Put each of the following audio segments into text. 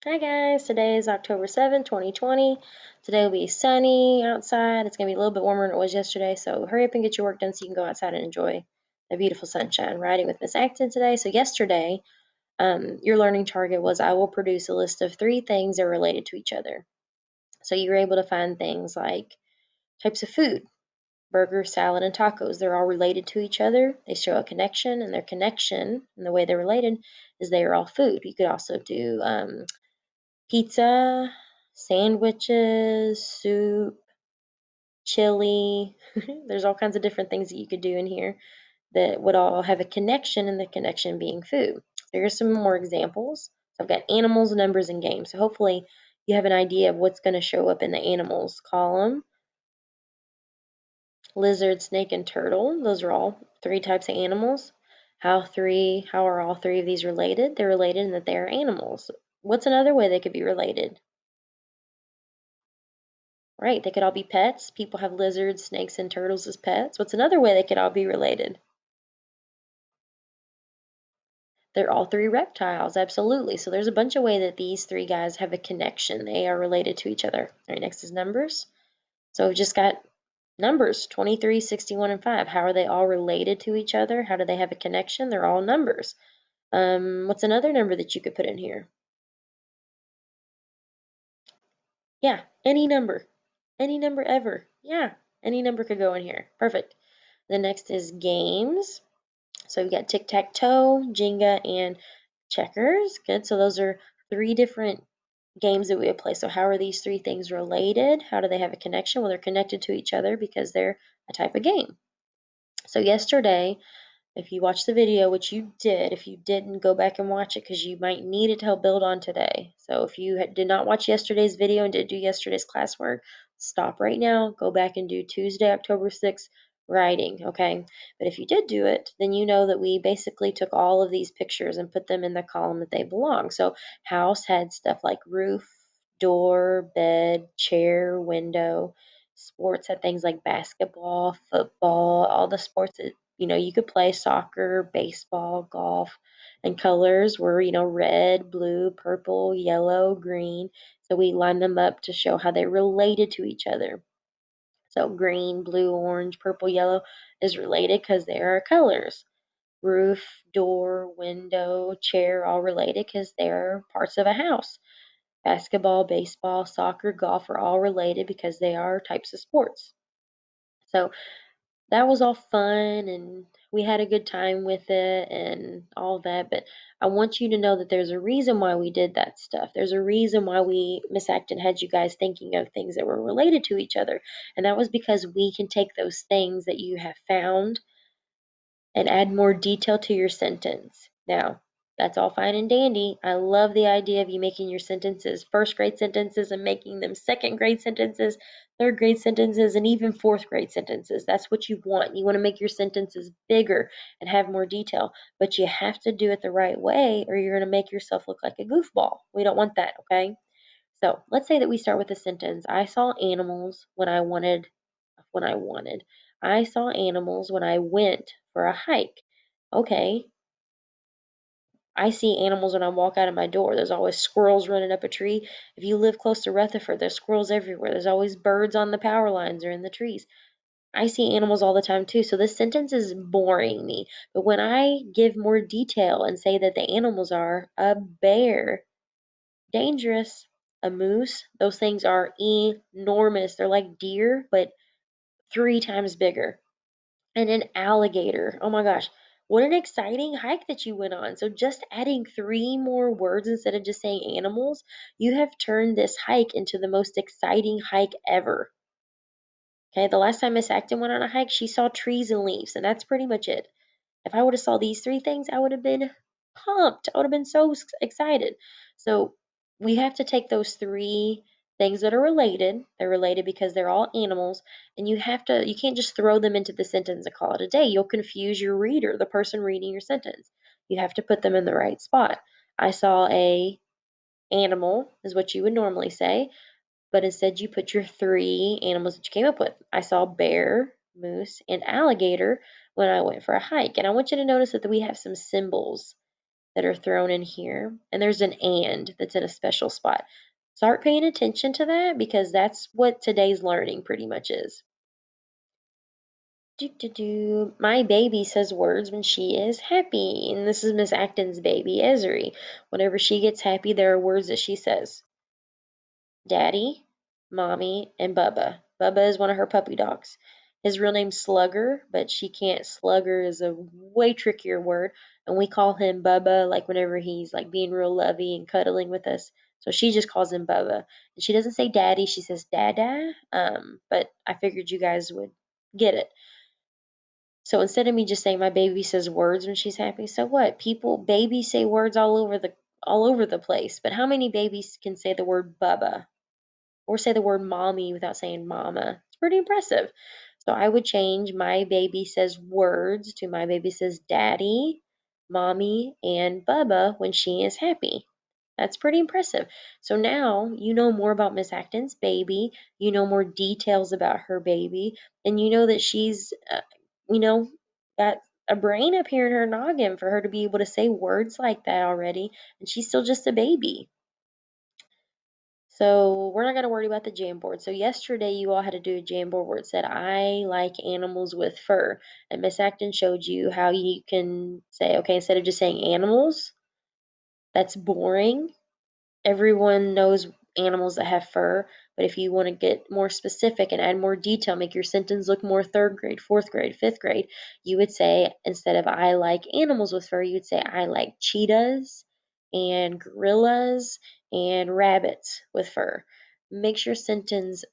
Hi guys, today is October 7th, 2020. Today will be sunny outside. It's going to be a little bit warmer than it was yesterday, so hurry up and get your work done so you can go outside and enjoy the beautiful sunshine. Riding with Miss Acton today. So yesterday, your learning target was I will produce a list of 3 things that are related to each other. So you were able to find things like types of food, burger, salad, and tacos. They're all related to each other. They show a connection, and their connection and the way they're related is they are all food. You could also do pizza, sandwiches, soup, chili. There's all kinds of different things that you could do in here that would all have a connection, and the connection being food. Here's some more examples. So I've got animals, numbers, and games. So hopefully you have an idea of what's going to show up in the animals column. Lizard, snake, and turtle. Those are all 3 types of animals. How are all 3 of these related? They're related in that they are animals. What's another way they could be related? Right, they could all be pets. People have lizards, snakes, and turtles as pets. What's another way they could all be related? They're all 3 reptiles, absolutely. So there's a bunch of ways that these 3 guys have a connection. They are related to each other. All right, next is numbers. So we've just got numbers, 23, 61, and 5. How are they all related to each other? How do they have a connection? They're all numbers. What's another number that you could put in here? Yeah, any number. Any number ever. Yeah, any number could go in here. Perfect. The next is games. So we've got tic-tac-toe, Jenga, and checkers. Good. So those are 3 different games that we would play. So how are these 3 things related? How do they have a connection? Well, they're connected to each other because they're a type of game. So yesterday, if you watched the video, which you did, if you didn't, go back and watch it because you might need it to help build on today. So if you did not watch yesterday's video and did do yesterday's classwork, stop right now, go back and do Tuesday, October 6th writing, okay? But if you did do it, then you know that we basically took all of these pictures and put them in the column that they belong. So house had stuff like roof, door, bed, chair, window. Sports had things like basketball, football, all the sports that you could play soccer, baseball, golf, and colors were, red, blue, purple, yellow, green. So we lined them up to show how they related to each other. So green, blue, orange, purple, yellow is related because they are colors. Roof, door, window, chair, all related because they're parts of a house. Basketball, baseball, soccer, golf are all related because they are types of sports. So that was all fun, and we had a good time with it and all that, but I want you to know that there's a reason why we did that stuff. There's a reason why Miss Acton had you guys thinking of things that were related to each other, and that was because we can take those things that you have found and add more detail to your sentence. Now, that's all fine and dandy. I love the idea of you making your sentences first grade sentences and making them second grade sentences, third grade sentences, and even fourth grade sentences. That's what you want. You want to make your sentences bigger and have more detail, but you have to do it the right way or you're going to make yourself look like a goofball. We don't want that, okay? So let's say that we start with a sentence. I saw animals when I wanted. I saw animals when I went for a hike. Okay, I see animals when I walk out of my door. There's always squirrels running up a tree. If you live close to Rutherford, there's squirrels everywhere. There's always birds on the power lines or in the trees. I see animals all the time too. So this sentence is boring me. But when I give more detail and say that the animals are a bear, dangerous, a moose, those things are enormous. They're like deer, but 3 times bigger. And an alligator. Oh my gosh. What an exciting hike that you went on. So just adding 3 more words instead of just saying animals, you have turned this hike into the most exciting hike ever. Okay, the last time Miss Acton went on a hike, she saw trees and leaves, and that's pretty much it. If I would have saw these 3 things, I would have been pumped. I would have been so excited. So we have to take those 3 things that are related. They're related because they're all animals, and you can't just throw them into the sentence and call it a day. You'll confuse your reader, the person reading your sentence. You have to put them in the right spot. I saw a animal is what you would normally say, but instead you put your 3 animals that you came up with. I saw bear, moose, and alligator when I went for a hike. And I want you to notice that we have some symbols that are thrown in here, and there's an and that's in a special spot. Start paying attention to that because that's what today's learning pretty much is. My baby says words when she is happy. And this is Miss Acton's baby, Esri. Whenever she gets happy, there are words that she says. Daddy, Mommy, and Bubba. Bubba is one of her puppy dogs. His real name's Slugger, but she can't. Slugger is a way trickier word, and we call him Bubba like whenever he's like being real lovey and cuddling with us. So she just calls him Bubba. And she doesn't say daddy, she says dada. But I figured you guys would get it. So instead of me just saying my baby says words when she's happy, so what? Babies say words all over the place. But how many babies can say the word Bubba? Or say the word mommy without saying mama. It's pretty impressive. So I would change my baby says words to my baby says daddy, mommy, and Bubba when she is happy. That's pretty impressive. So now you know more about Miss Acton's baby, you know more details about her baby, and you know that she's, you know, got a brain up here in her noggin for her to be able to say words like that already, and she's still just a baby. So we're not going to worry about the Jamboard. So yesterday you all had to do a Jamboard where it said, I like animals with fur. And Miss Acton showed you how you can say, okay, instead of just saying animals, that's boring. Everyone knows animals that have fur, but if you want to get more specific and add more detail, make your sentence look more third grade, fourth grade, fifth grade, you would say, instead of I like animals with fur, you would say I like cheetahs and gorillas and rabbits with fur. Makes your sentence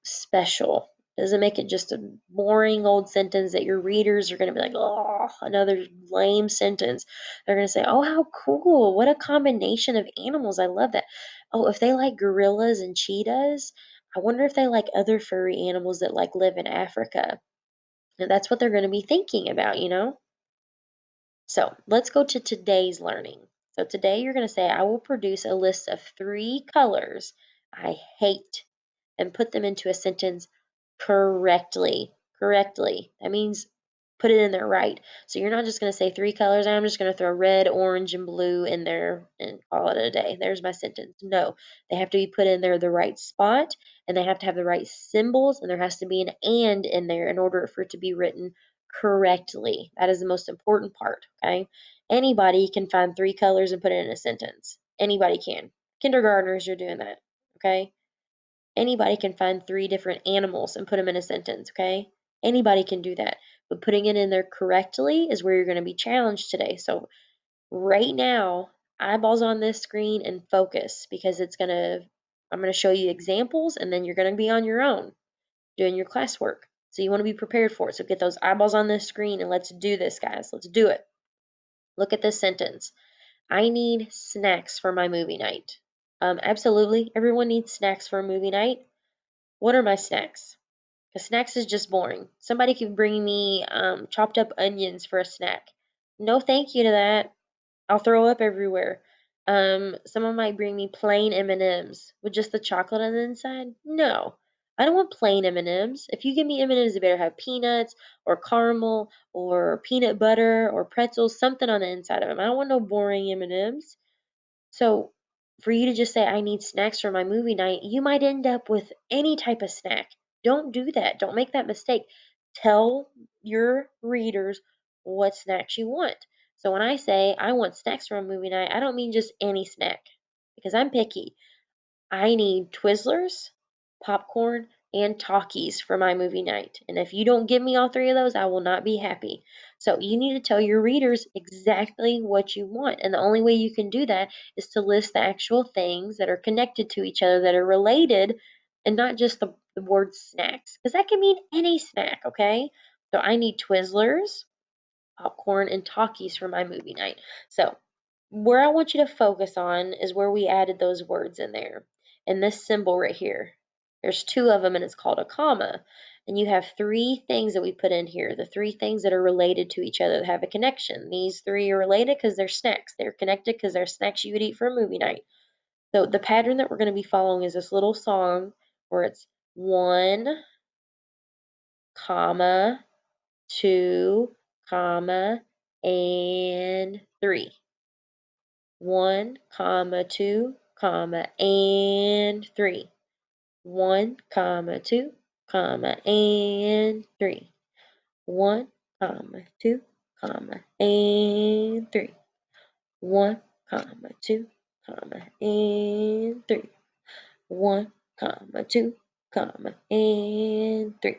special. Doesn't make it just a boring old sentence that your readers are going to be like, oh, another lame sentence. They're going to say, oh, how cool. What a combination of animals. I love that. Oh, if they like gorillas and cheetahs, I wonder if they like other furry animals that like live in Africa. And that's what they're going to be thinking about. So let's go to today's learning. So today you're going to say, I will produce a list of 3 colors I hate and put them into a sentence correctly. Correctly. That means put it in there right. So you're not just going to say 3 colors. I'm just going to throw red, orange, and blue in there and call it a day. There's my sentence. No, they have to be put in there the right spot, and they have to have the right symbols, and there has to be an and in there in order for it to be written correctly. That is the most important part, okay? Anybody can find 3 colors and put it in a sentence. Anybody can. Kindergartners are doing that, okay? Anybody can find 3 different animals and put them in a sentence, okay? Anybody can do that. But putting it in there correctly is where you're going to be challenged today. So right now, eyeballs on this screen and focus because I'm going to show you examples and then you're going to be on your own doing your classwork. So you want to be prepared for it. So get those eyeballs on this screen and let's do this, guys. Let's do it. Look at this sentence. I need snacks for my movie night. Absolutely. Everyone needs snacks for a movie night. What are my snacks? Because snacks is just boring. Somebody could bring me chopped up onions for a snack. No thank you to that. I'll throw up everywhere. Someone might bring me plain M&Ms with just the chocolate on the inside. No, I don't want plain M&Ms. If you give me M&Ms, they better have peanuts or caramel or peanut butter or pretzels, something on the inside of them. I don't want no boring M&Ms. So for you to just say, I need snacks for my movie night, you might end up with any type of snack. Don't do that. Don't make that mistake. Tell your readers what snacks you want. So when I say I want snacks for a movie night, I don't mean just any snack because I'm picky. I need Twizzlers, popcorn, and Takis for my movie night. And if you don't give me all 3 of those, I will not be happy. So you need to tell your readers exactly what you want. And the only way you can do that is to list the actual things that are connected to each other, that are related, and not just the word snacks. Because that can mean any snack, okay? So I need Twizzlers, popcorn, and Takis for my movie night. So where I want you to focus on is where we added those words in there. And this symbol right here. There's 2 of them and it's called a comma. And you have 3 things that we put in here. The 3 things that are related to each other that have a connection. These 3 are related because they're snacks. They're connected because they're snacks you would eat for a movie night. So the pattern that we're going to be following is this little song where it's 1, comma, 2, comma, and 3. 1, comma, 2, comma, and 3. 1, comma, 2, comma, and 3. 1, comma, 2, comma, and 3. 1, comma, 2, comma, and 3. 1, comma, 2, comma, and 3.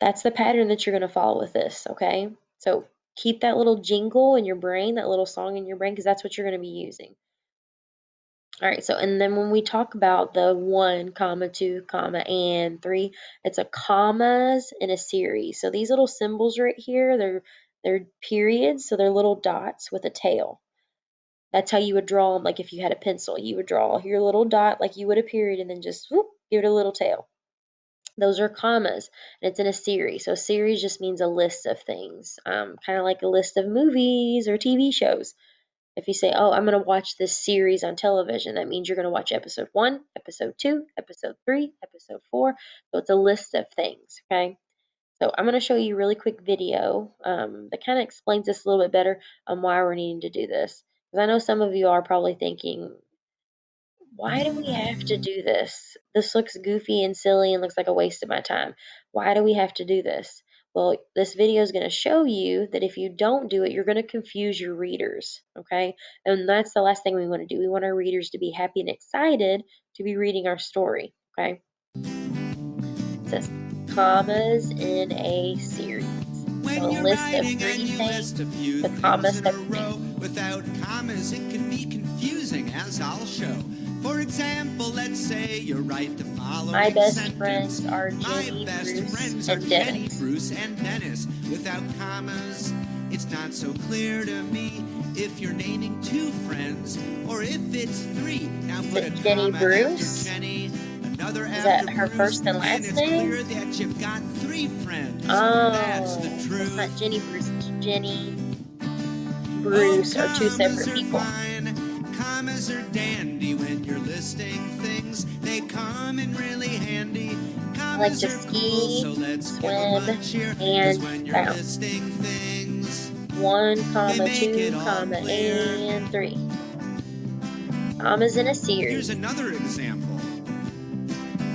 That's the pattern that you're going to follow with this, okay? So keep that little jingle in your brain, that little song in your brain, because that's what you're going to be using. All right, so and then when we talk about the 1, comma, 2, comma, and 3, it's a commas in a series. So these little symbols right here, they're periods, so they're little dots with a tail. That's how you would draw them, like if you had a pencil, you would draw your little dot like you would a period and then just whoop, give it a little tail. Those are commas, and it's in a series. So a series just means a list of things, kind of like a list of movies or TV shows. If you say, oh, I'm going to watch this series on television, that means you're going to watch episode 1, episode 2, episode 3, episode 4. So it's a list of things, okay? So I'm going to show you a really quick video that kind of explains this a little bit better on why we're needing to do this. Because I know some of you are probably thinking, why do we have to do this? This looks goofy and silly and looks like a waste of my time. Why do we have to do this? Well, this video is going to show you that if you don't do it, you're going to confuse your readers, okay? And that's the last thing we want to do. We want our readers to be happy and excited to be reading our story, okay? It says commas in a series. So a list of 3 things, the comma separate. Without commas, it can be confusing, as I'll show. For example, let's say you write the following My best sentence. friends are Jenny, Bruce, and Dennis. Bruce and Dennis. Without commas, it's not so clear to me if you're naming 2 friends or if it's 3. Now put a Jenny comma Bruce? after Jenny, another Is after that her Bruce, first and last it's name? clear that you've got 3 friends. Oh, That's the it's truth. not Jenny Bruce, it's Jenny Bruce are 2 separate people. Commas are dandy when you're listing things. They come in really handy. I like to ski, swim, and when you're bounce. listing things. 1, comma, 2, comma, and 3. Commas in a Here's series. another example.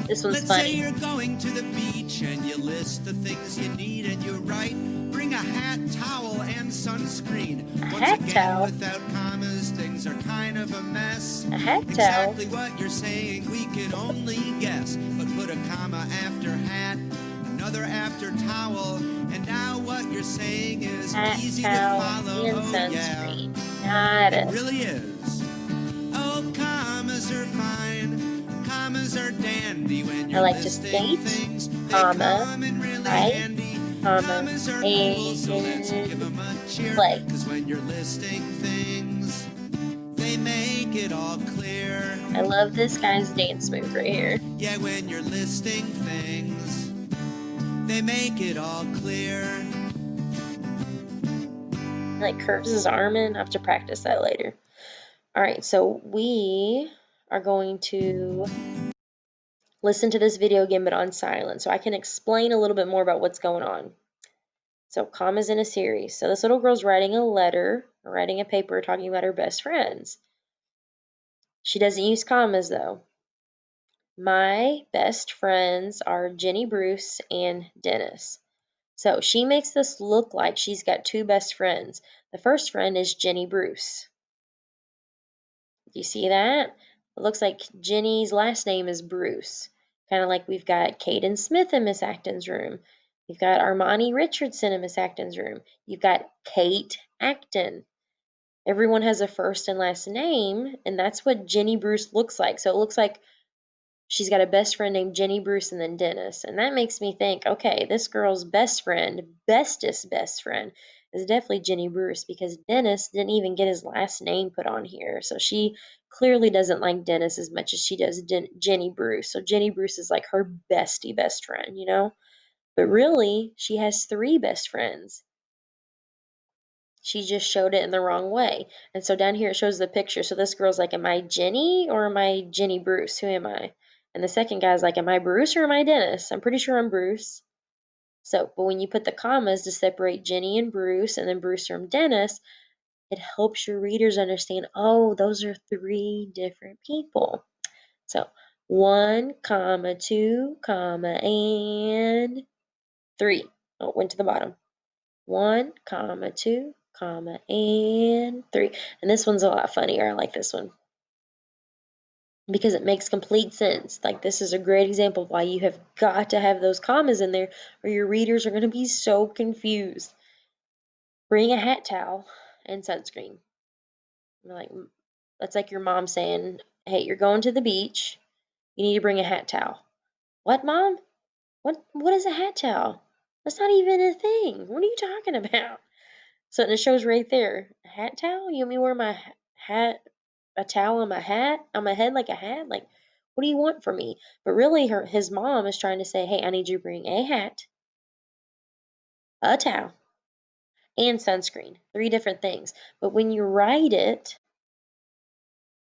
This one's Let's say funny. you're going to the beach and you list the things you need and you write, bring a hat, towel, and sunscreen. A Once hat again, towel? without commas, things are kind of a mess. A hat towel? Exactly what you're saying, we can only guess. But put a comma after hat, another after towel, and now what you're saying is Hat, easy towel, to follow. and Oh, sunscreen. yeah. Got It it. really is. Oh, commas are fine. Commas are dandy when you're I like to listing skate, things. They comma, come in really hike, handy. comma, Commas are cool, so let's and give 'em a cheer. play. 'Cause when you're listing things, they make it all clear. I love this guy's dance move right here. Yeah, when you're listing things, they make it all clear. He like curves his arm in. I have to practice that later. All right, so we are going to listen to this video again, but on silent, so I can explain a little bit more about what's going on. So commas in a series. So this little girl's writing a letter, or writing a paper talking about her best friends. She doesn't use commas though. My best friends are Jenny Bruce and Dennis. So she makes this look like she's got 2 best friends. The first friend is Jenny Bruce. Do you see that? It looks like Jenny's last name is Bruce. Kind of like we've got Caden Smith in Miss Acton's room. You've got Armani Richardson in Miss Acton's room. You've got Kate Acton. Everyone has a first and last name, and that's what Jenny Bruce looks like. So it looks like she's got a best friend named Jenny Bruce and then Dennis. And that makes me think, okay, this girl's best friend, bestest best friend, is definitely Jenny Bruce because Dennis didn't even get his last name put on here. So she clearly doesn't like Dennis as much as she does Jenny Bruce. So Jenny Bruce is like her bestie best friend, you know? But really, she has 3 best friends. She just showed it in the wrong way. And so down here it shows the picture. So this girl's like, am I Jenny or am I Jenny Bruce? Who am I? And the second guy's like, am I Bruce or am I Dennis? I'm pretty sure I'm Bruce. So, but when you put the commas to separate Jenny and Bruce and then Bruce from Dennis, it helps your readers understand, oh, those are three different people. So 1, comma, 2, comma, and 3. Oh, it went to the bottom. 1, comma, 2, comma, and 3. And this one's a lot funnier. I like this one because it makes complete sense. Like, this is a great example of why you have got to have those commas in there or your readers are going to be so confused. Bring a hat towel and sunscreen. Like, that's like your mom saying, hey, you're going to the beach. You need to bring a hat towel. What, Mom? What is a hat towel? That's not even a thing. What are you talking about? So it shows right there. A hat towel? You want me to wear my hat, a towel on my head like a hat? Like, what do you want from me? But really, his mom is trying to say, hey, I need you to bring a hat, a towel, and sunscreen. 3 different things. But when you write it,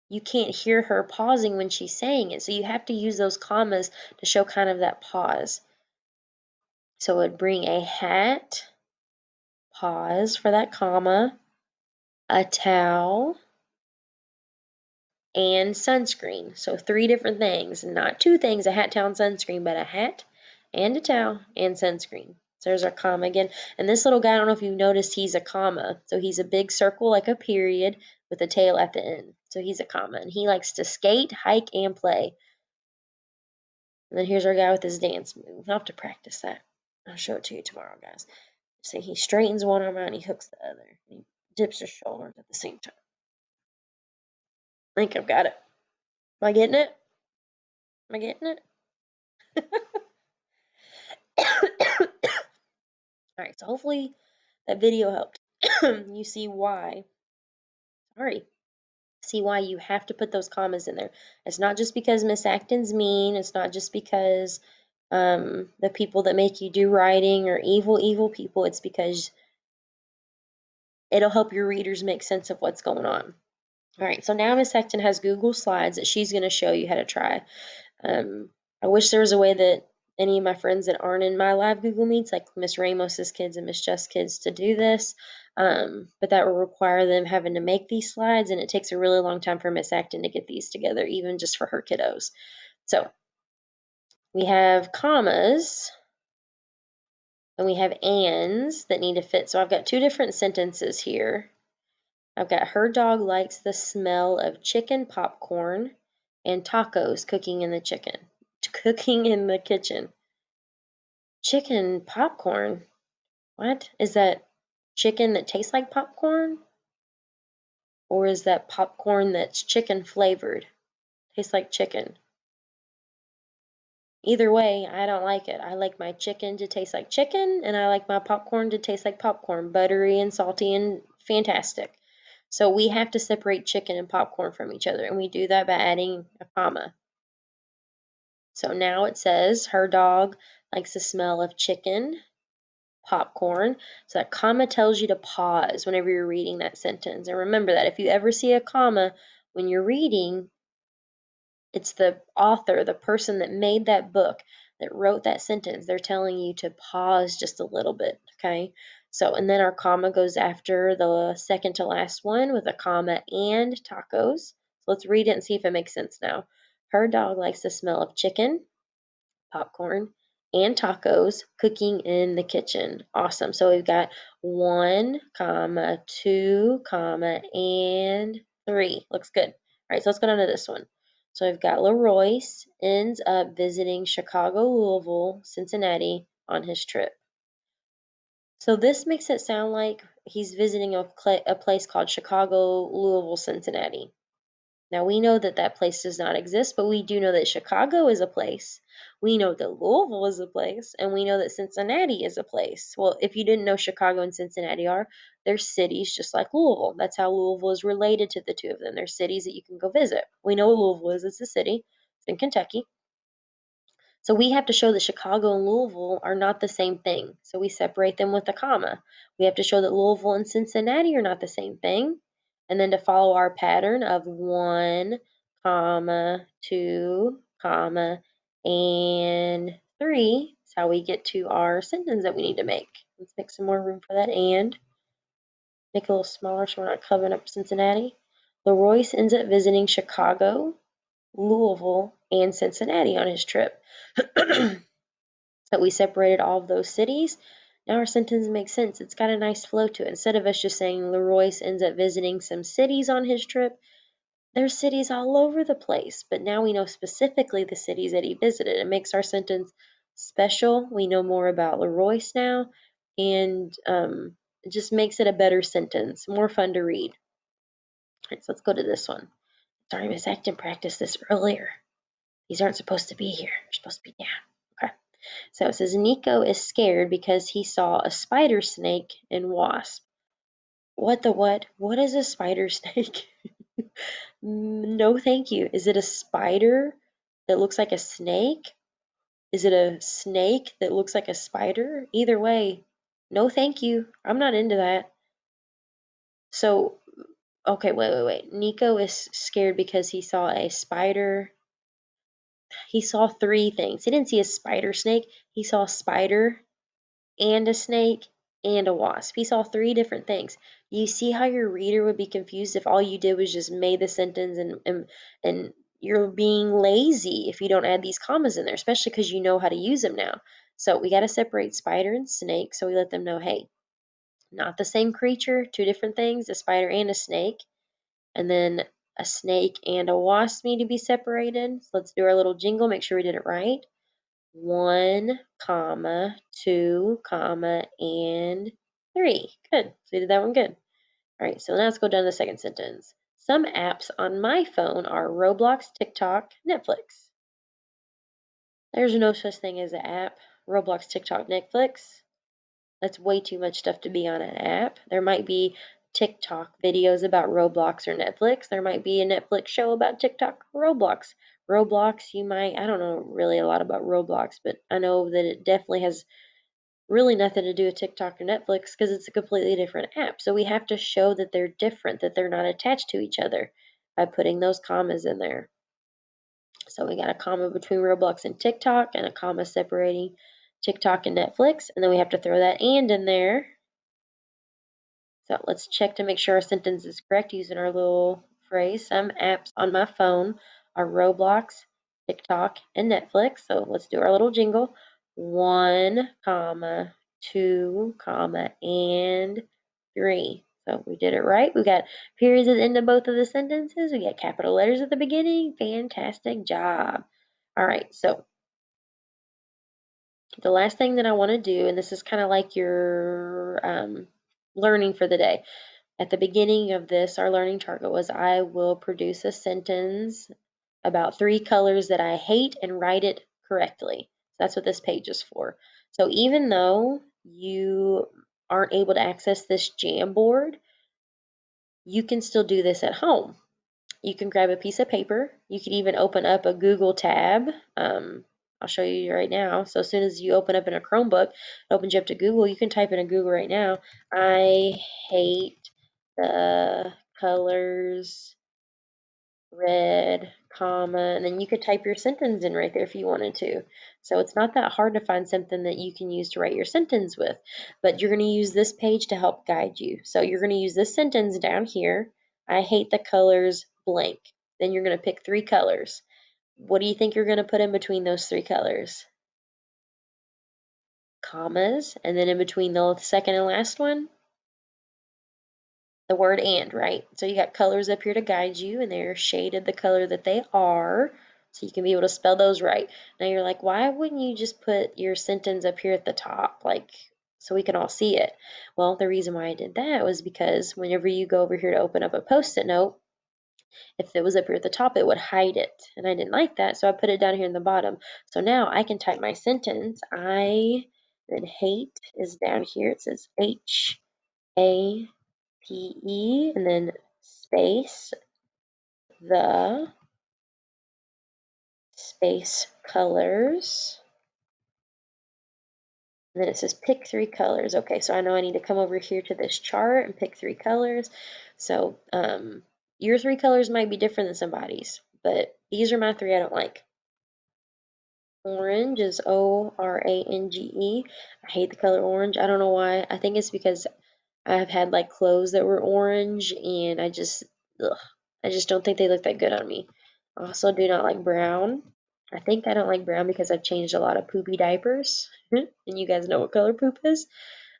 you can't hear her pausing when she's saying it. So you have to use those commas to show kind of that pause. So it would bring a hat, pause for that comma, a towel, and sunscreen. So 3 different things, not 2 things, a hat, towel, and sunscreen, but a hat and a towel and sunscreen. So there's our comma again. And this little guy, I don't know if you've noticed, he's a comma. So he's a big circle like a period with a tail at the end. So he's a comma. And he likes to skate, hike, and play. And then here's our guy with his dance move. I'll have to practice that. I'll show it to you tomorrow, guys. See, he straightens one arm out and he hooks the other. He dips his shoulders at the same time. I think I've got it. Am I getting it? Am I getting it? Alright, so hopefully that video helped. You see why, see why you have to put those commas in there. It's not just because Miss Acton's mean, it's not just because the people that make you do writing are evil people, it's because it'll help your readers make sense of what's going on. Alright, so now Miss Acton has Google Slides that she's going to show you how to try. I wish there was a way that any of my friends that aren't in my live Google Meets, like Miss Ramos's kids and Miss Just Kids, to do this. But that will require them having to make these slides, and it takes a really long time for Miss Acton to get these together, even just for her kiddos. So we have commas, and we have ands that need to fit. So I've got 2 different sentences here. I've got her dog likes the smell of chicken popcorn and tacos cooking in the kitchen. Chicken popcorn? What? Is that chicken that tastes like popcorn? Or is that popcorn that's chicken flavored? Tastes like chicken. Either way, I don't like it. I like my chicken to taste like chicken, and I like my popcorn to taste like popcorn, buttery and salty and fantastic. So we have to separate chicken and popcorn from each other, and we do that by adding a comma. So now it says her dog likes the smell of chicken, popcorn. So that comma tells you to pause whenever you're reading that sentence. And remember that if you ever see a comma when you're reading, it's the author, the person that made that book, that wrote that sentence. They're telling you to pause just a little bit, okay? So, and then our comma goes after the second to last one with a comma and tacos. So let's read it and see if it makes sense now. Her dog likes the smell of chicken, popcorn, and tacos cooking in the kitchen. Awesome. So we've got 1, comma, 2, comma, and 3. Looks good. All right, so let's go down to this one. So we've got Leroyce ends up visiting Chicago, Louisville, Cincinnati on his trip. So this makes it sound like he's visiting a place called Chicago, Louisville, Cincinnati. Now we know that that place does not exist, but we do know that Chicago is a place. We know that Louisville is a place, and we know that Cincinnati is a place. Well, if you didn't know Chicago and Cincinnati are, they're cities just like Louisville. That's how Louisville is related to the 2 of them. They're cities that you can go visit. We know Louisville is. It's a city. It's in Kentucky. So we have to show that Chicago and Louisville are not the same thing. So we separate them with a comma. We have to show that Louisville and Cincinnati are not the same thing. And then to follow our pattern of 1, comma, 2, comma, and 3 is how we get to our sentence that we need to make. Let's make some more room for that and. Make it a little smaller so we're not covering up Cincinnati. LaRoyce ends up visiting Chicago, Louisville, and Cincinnati on his trip. So we separated all of those cities. Now our sentence makes sense. It's got a nice flow to it. Instead of us just saying LaRoyce ends up visiting some cities on his trip, there's cities all over the place. But now we know specifically the cities that he visited. It makes our sentence special. We know more about LaRoyce now, and it just makes it a better sentence, more fun to read. All right, so let's go to this one. Sorry, Miss Acton practiced this earlier. These aren't supposed to be here. They're supposed to be down. Okay. So it says Nico is scared because he saw a spider snake and wasp. What the what? What is a spider snake? No, thank you. Is it a spider that looks like a snake? Is it a snake that looks like a spider? Either way, no, thank you. I'm not into that. So, okay, wait. Nico is scared because he saw a spider. He saw three things. He didn't see a spider snake. He saw a spider and a snake and a wasp. He saw three different things. You see how your reader would be confused if all you did was just made the sentence and you're being lazy if you don't add these commas in there, especially because you know how to use them now. So we got to separate spider and snake. So we let them know, hey, not the same creature, two different things, a spider and a snake. And then a snake and a wasp need to be separated. So let's do our little jingle, make sure we did it right. 1, comma, 2, comma, and 3. Good. So we did that one good. All right, so now let's go down to the second sentence. Some apps on my phone are Roblox, TikTok, Netflix. There's no such thing as an app. Roblox, TikTok, Netflix. That's way too much stuff to be on an app. There might be TikTok videos about Roblox or Netflix. There might be a Netflix show about TikTok or Roblox. Roblox, I don't know really a lot about Roblox, but I know that it definitely has really nothing to do with TikTok or Netflix because it's a completely different app. So we have to show that they're different, that they're not attached to each other by putting those commas in there. So we got a comma between Roblox and TikTok and a comma separating TikTok and Netflix. And then we have to throw that and in there. So let's check to make sure our sentence is correct using our little phrase. Some apps on my phone are Roblox, TikTok, and Netflix. So let's do our little jingle. 1, comma, 2, comma, and 3. So we did it right. We got periods at the end of both of the sentences. We got capital letters at the beginning. Fantastic job. All right, so the last thing that I want to do, and this is kind of like your learning for the day. At the beginning of this, our learning target was I will produce a sentence about 3 colors that I hate and write it correctly. That's what this page is for. So even though you aren't able to access this Jamboard, you can still do this at home. You can grab a piece of paper. You can even open up a Google tab. I'll show you right now. So as soon as you open up in a Chromebook, it opens you up to Google. You can type in a Google right now. I hate the colors red, comma, and then you could type your sentence in right there if you wanted to. So it's not that hard to find something that you can use to write your sentence with, but you're going to use this page to help guide you. So you're going to use this sentence down here. I hate the colors blank. Then you're going to pick 3 colors. What do you think you're going to put in between those 3 colors? Commas, and then in between the second and last one, the word and, right? So you got colors up here to guide you, and they're shaded the color that they are, so you can be able to spell those right. Now you're like, why wouldn't you just put your sentence up here at the top, like, so we can all see it? Well, the reason why I did that was because whenever you go over here to open up a Post-it note, if it was up here at the top, it would hide it, and I didn't like that, so I put it down here in the bottom. So now I can type my sentence. Then hate is down here. It says HAPE, and then space the space colors. And then it says pick 3 colors. Okay, so I know I need to come over here to this chart and pick 3 colors. So your 3 colors might be different than somebody's, but these are my 3 I don't like. Orange is ORANGE. I hate the color orange. I don't know why. I think it's because I've had like clothes that were orange, and ugh, I just don't think they look that good on me. I also do not like brown. I think I don't like brown because I've changed a lot of poopy diapers, and you guys know what color poop is.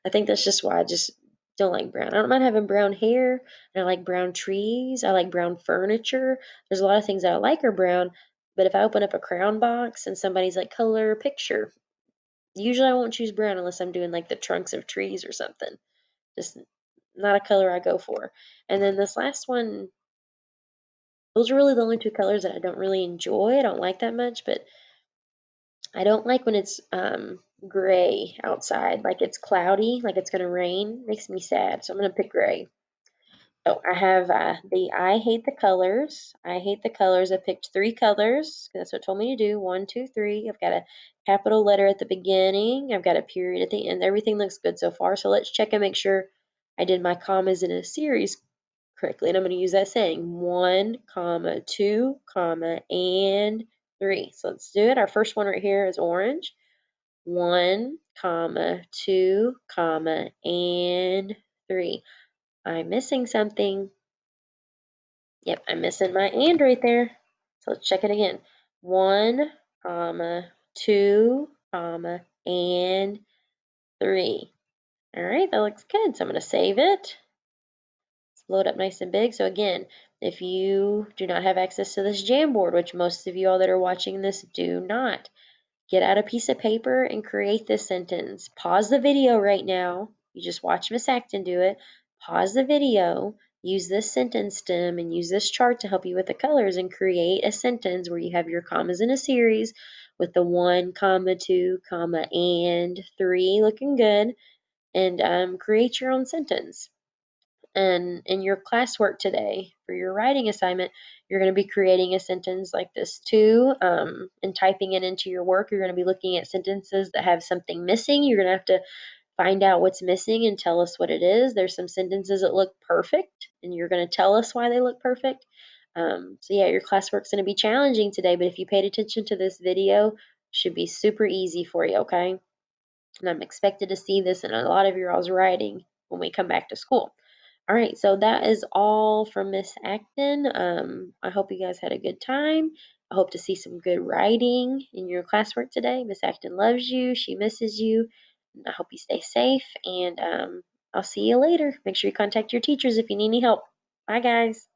I think that's just why I just don't like brown. I don't mind having brown hair, and I like brown trees. I like brown furniture. There's a lot of things that I like are brown, but if I open up a crayon box and somebody's like color picture, usually I won't choose brown unless I'm doing like the trunks of trees or something. Just not a color I go for. And then this last one, those are really the only two colors that I don't really enjoy. I don't like that much, but I don't like when it's gray outside, like it's cloudy, like it's gonna rain. Makes me sad. So I'm gonna pick gray. Oh, I have the I hate the colors. I hate the colors. I picked three colors. That's what it told me to do. One, two, three. I've got a capital letter at the beginning. I've got a period at the end. Everything looks good so far. So let's check and make sure I did my commas in a series correctly. And I'm going to use that saying 1, comma, 2, comma, and 3. So let's do it. Our first one right here is orange. 1, comma, 2, comma, and 3. I'm missing something. Yep, I'm missing my and right there. So let's check it again. 1, comma, 2, comma, and 3. All right, that looks good. So I'm going to save it. Let's load up nice and big. So again, if you do not have access to this Jamboard, which most of you all that are watching this do not, get out a piece of paper and create this sentence. Pause the video right now. You just watch Miss Acton do it. Pause the video. Use this sentence stem and use this chart to help you with the colors and create a sentence where you have your commas in a series with the 1, comma, 2, comma, and 3 looking good. And create your own sentence. And in your classwork today, for your writing assignment, you're going to be creating a sentence like this too, and typing it into your work. You're going to be looking at sentences that have something missing. You're going to have to find out what's missing and tell us what it is. There's some sentences that look perfect, and you're going to tell us why they look perfect. So yeah, your classwork's going to be challenging today, but if you paid attention to this video, it should be super easy for you, okay? And I'm expected to see this in a lot of your all's writing when we come back to school. All right, so that is all from Miss Acton. I hope you guys had a good time. I hope to see some good writing in your classwork today. Miss Acton loves you. She misses you. And I hope you stay safe, and I'll see you later. Make sure you contact your teachers if you need any help. Bye, guys.